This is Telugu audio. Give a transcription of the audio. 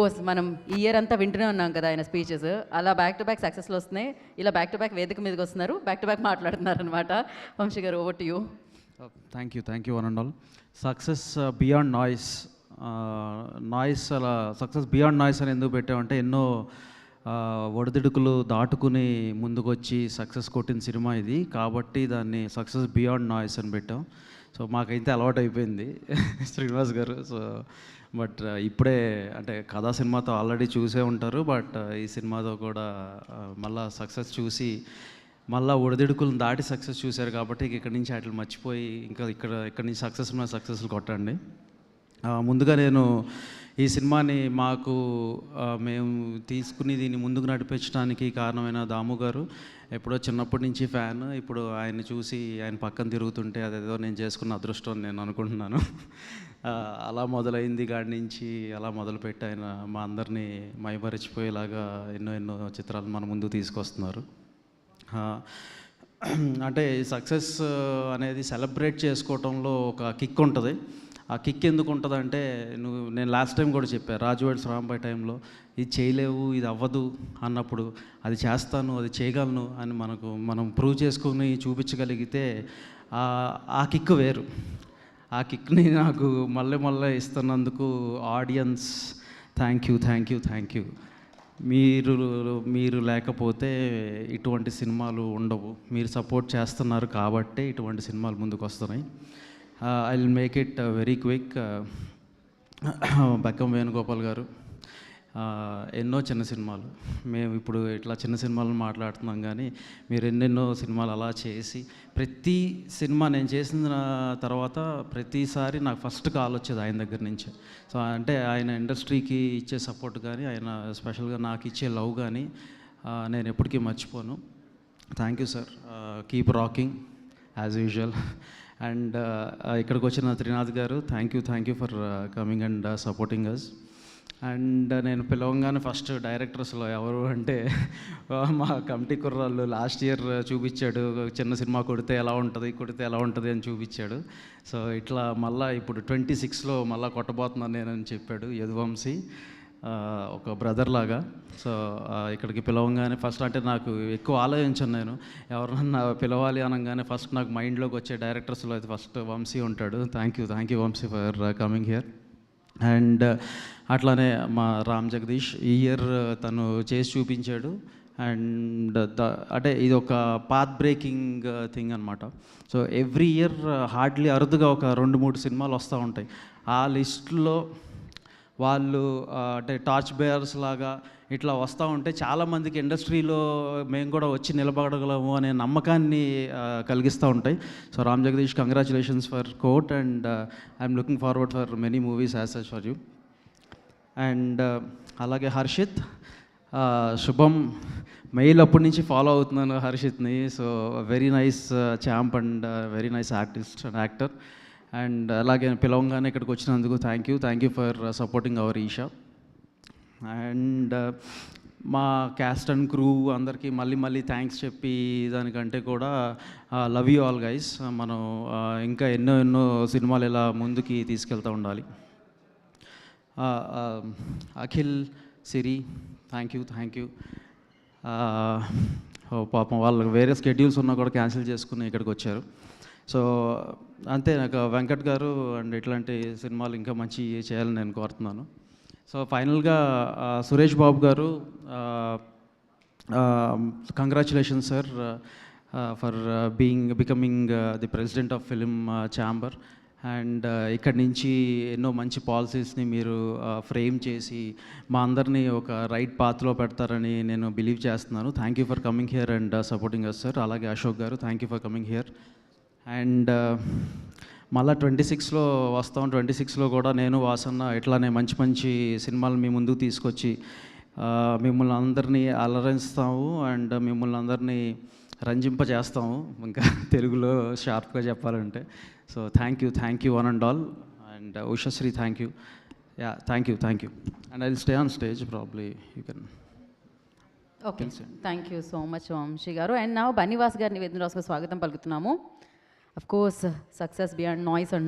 కోర్స్ మనం ఈ ఇయర్ అంతా వింటూనే ఉన్నాం కదా ఆయన స్పీచెస్. అలా బ్యాక్ టు బ్యాక్ సక్సెస్లు వస్తున్నాయి, ఇలా బ్యాక్ టు బ్యాక్ వేదిక మీదకి వస్తున్నారు, బ్యాక్ టు బ్యాక్ మాట్లాడుతున్నారు అనమాట. వంశీ గారు, over to you. Thank you one and all. Success beyond noise. Noise అలా సక్సెస్ బియాండ్ నాయిస్ అని ఎందుకు పెట్టామంటే ఎన్నో ఒడిదుడుకులు దాటుకుని ముందుకొచ్చి సక్సెస్ కొట్టిన సినిమా ఇది, కాబట్టి దాన్ని సక్సెస్ బియాండ్ నాయిస్ అని పెట్టాం. సో మాకైతే అలవాటు అయిపోయింది శ్రీనివాస్ గారు. సో బట్ ఇప్పుడే అంటే కథా సినిమాతో ఆల్రెడీ చూసే ఉంటారు, బట్ ఈ సినిమాతో కూడా మళ్ళా సక్సెస్ చూసి మళ్ళీ ఒడిదుడుకులను దాటి సక్సెస్ చూశారు కాబట్టి ఇక్కడి నుంచి వాటిని మర్చిపోయి ఇంకా ఇక్కడి నుంచి సక్సెస్లు కొట్టండి. ముందుగా నేను ఈ సినిమాని మేము తీసుకుని దీన్ని ముందుకు నడిపించడానికి కారణమైన దాము గారు, ఎప్పుడో చిన్నప్పటి నుంచి ఫ్యాన్, ఇప్పుడు ఆయన్ని చూసి ఆయన పక్కన తిరుగుతుంటే అదేదో నేను చేసుకున్న అదృష్టం నేను అనుకుంటున్నాను. అలా మొదలైంది కాడి నుంచి అలా మొదలుపెట్టి ఆయన మా అందరినీ మైమరిచిపోయేలాగా ఎన్నో చిత్రాలు మన ముందుకు తీసుకొస్తున్నారు. అంటే సక్సెస్ అనేది సెలబ్రేట్ చేసుకోవటంలో ఒక కిక్ ఉంటుంది. ఆ కిక్ ఎందుకు ఉంటుంది అంటే, నేను లాస్ట్ టైం కూడా చెప్పాను, రాజువాడి రాంబాయ్ టైంలో ఇది చేయలేవు, ఇది అవ్వదు అన్నప్పుడు అది చేస్తాను, అది చేయగలను అని మనం ప్రూవ్ చేసుకుని చూపించగలిగితే ఆ కిక్ వేరు. ఆ కిక్ని నాకు మళ్ళీ ఇస్తున్నందుకు ఆడియన్స్ థ్యాంక్ యూ. మీరు లేకపోతే ఇటువంటి సినిమాలు ఉండవు. మీరు సపోర్ట్ చేస్తున్నారు కాబట్టి ఇటువంటి సినిమాలు ముందుకు వస్తున్నాయి. I will make it very quick. Bekkam Venugopal గారు, ఎన్నో చిన్న సినిమాలు, మేము ఇప్పుడు ఇట్లా చిన్న సినిమాలను మాట్లాడుతున్నాం, కానీ మీరు ఎన్నెన్నో సినిమాలు అలా చేసి ప్రతి సినిమా నేను చేసిన తర్వాత ప్రతిసారి నాకు ఫస్ట్ కాల్ వచ్చేది ఆయన దగ్గర నుంచి. సో అంటే ఆయన ఇండస్ట్రీకి ఇచ్చే సపోర్ట్ కానీ, ఆయన స్పెషల్గా నాకు ఇచ్చే లవ్ కానీ నేను ఎప్పటికీ మర్చిపోను. Thank you sir. Keep rocking as usual. And ఇక్కడికి వచ్చిన త్రినాథ్ గారు, thank you for coming and supporting us. And నేను పిలవంగానే ఫస్ట్ డైరెక్టర్స్లో ఎవరు అంటే మా కమిటీ కుర్రాళ్ళు లాస్ట్ ఇయర్ చూపించాడు, చిన్న సినిమా కొడితే ఎలా ఉంటుంది అని చూపించాడు. సో ఇట్లా మళ్ళీ ఇప్పుడు 26లో మళ్ళీ కొట్టబోతున్నాను నేనని చెప్పాడు యదువంశీ, ఒక బ్రదర్ లాగా. సో ఇక్కడికి పిలవంగానే ఫస్ట్ అంటే నాకు ఎక్కువ ఆలోచించాను, నేను ఎవరన్నా పిలవాలి అనగానే ఫస్ట్ నాకు మైండ్లోకి వచ్చే డైరెక్టర్స్లో అయితే ఫస్ట్ వంశీ ఉంటాడు. Thank you Vamshi for coming here. And అట్లానే మా రామ్ జగదీష్ ఈ ఇయర్ తను చేసి చూపించాడు. అండ్ అంటే ఇది ఒక పాత్ బ్రేకింగ్ థింగ్ అనమాట. సో ఎవ్రీ ఇయర్ హార్డ్లీ అరుదుగా ఒక 2-3 సినిమాలు వస్తూ ఉంటాయి. ఆ లిస్టులో వాళ్ళు అంటే టార్చ్ బేయర్స్ లాగా ఇట్లా వస్తూ ఉంటే చాలామందికి ఇండస్ట్రీలో మేము కూడా వచ్చి నిలబడగలము అనే నమ్మకాన్ని కలిగిస్తూ ఉంటాయి. So Ram Jagadeesh, congratulations for court, and I'm looking forward for many movies as such for you. And అలాగే హర్షిత్, శుభం, మెయిల్ అప్పటి నుంచి ఫాలో అవుతున్నాను హర్షిత్ని. So very nice champ and very nice artist and actor. And అలాగే పిలవంగానే ఇక్కడికి వచ్చినందుకు thank you for supporting our Eesha. And మా క్యాస్ట్ అండ్ క్రూ అందరికీ మళ్ళీ థ్యాంక్స్ చెప్పి దానికంటే కూడా లవ్ యూ ఆల్ గైస్. మనం ఇంకా ఎన్నో సినిమాలు ఇలా ముందుకి తీసుకెళ్తూ ఉండాలి. అఖిల్, సిరి, థ్యాంక్ యూ. పాపం వాళ్ళకి వేరే స్కెడ్యూల్స్ ఉన్నా కూడా క్యాన్సిల్ చేసుకుని ఇక్కడికి వచ్చారు. సో అంతే, నాకు వెంకట్ గారు అండ్ ఇట్లాంటి సినిమాలు ఇంకా మంచి చేయాలని నేను కోరుతున్నాను. సో ఫైనల్గా సురేష్ బాబు గారు, congratulations sir for becoming the president of film chamber. And ఇక్కడి నుంచి ఎన్నో మంచి పాలసీస్ని మీరు ఫ్రేమ్ చేసి మా అందరినీ ఒక రైట్ పాత్లో పెడతారని నేను బిలీవ్ చేస్తున్నాను. Thank you for coming here and supporting us sir. అలాగే అశోక్ గారు, thank you for coming here. And మళ్ళీ 26లో వస్తాం. 26లో కూడా నేను, వాసన్న ఇట్లానే మంచి సినిమాలు మీ ముందుకు తీసుకొచ్చి మిమ్మల్ని అందరినీ అలరిస్తాము అండ్ మిమ్మల్ని అందరినీ రంజింపజేస్తాము, ఇంకా తెలుగులో షార్ప్గా చెప్పాలంటే. So thank you one and all. And Ushasri, thank you. Thank you. And I will stay on stage probably, you can. Okay, thank you so much Vamsi గారు. అండ్ నా బన్నీవాస్ గారిని వేదిక రాసుకు స్వాగతం పలుకుతున్నాము. Of course success beyond noise and